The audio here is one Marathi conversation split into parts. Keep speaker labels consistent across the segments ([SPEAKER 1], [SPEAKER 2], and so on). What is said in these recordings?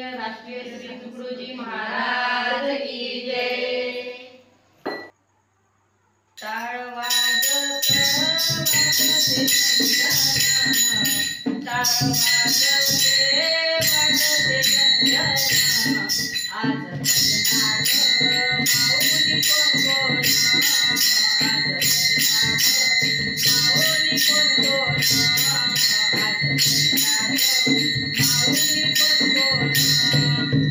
[SPEAKER 1] राष्ट्रीय श्री तुकडोजी महाराज की जय। टाळ वाजत वाजते संजना, टाळ वाजते वाजते संजना, आज भजनात माऊली कोण कोण, आज भजनात माऊली कोण कोण, आज भजनात माऊली कोण कोण।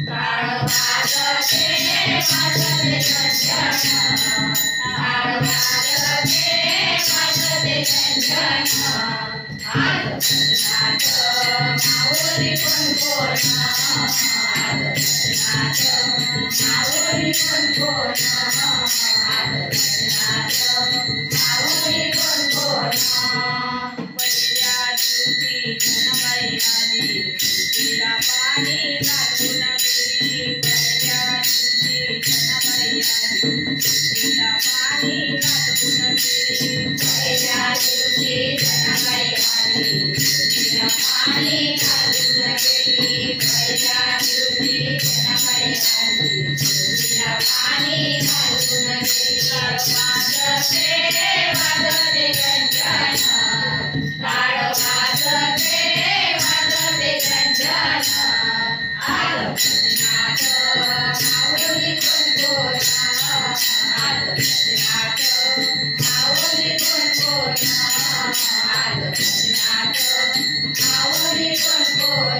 [SPEAKER 1] टाळ वाजते वाजते संजना, टाळ वाजते वाजते संजना, आज भजनात माऊली कोण कोण, आज भजनात माऊली कोण कोण, आज भजनात माऊली कोण कोण। पहिल्या दिवशी जनाबाई आली, तुळशीला पाणी घालून गेली, पहिल्या दिवशी जनाबाई आली, तुळशीला पाणी घालून गेली, पहिल्या दिवशी जनाबाई आली, तुळशीला पाणी घालून गेली, पहिल्या दिवशी जनाबाई आली, तुळशीला पाणी घालून गेली। टाळ वाजते वाजते संजना, टाळ वाजते वाजते संजना, आज भजनात माऊली कोण कोण, आज भजनात माऊली कोण कोण, आज भजनात माऊली कोण कोण।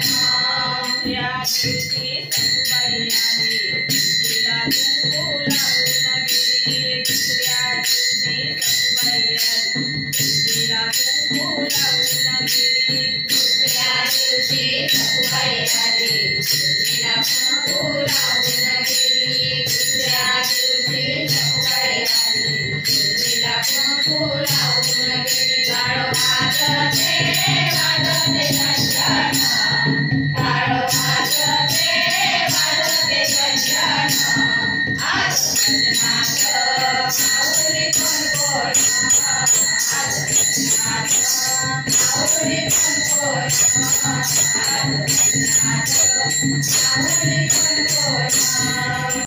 [SPEAKER 1] त्या दिवशी सखूबाई आली, तुळशीला कुंकू लावून गेली, दुसऱ्या दिवशी सखूबाई आली, तुळशीला कुंकू लावून गेली, दुसऱ्या दिवशी सखूबाई आली, तुळशीला कुंकू लावून गेली, दुसऱ्या दिवशी सखूबाई आली, तुळशीला कुंकू लावून गेली। टाळ वाजते वाजते संजना, टाळ वाजते वाजते संजना, आज भजनात माऊली कोण कोण, आज भजनात माऊली कोण कोण, आज भजनात माऊली कोण कोण।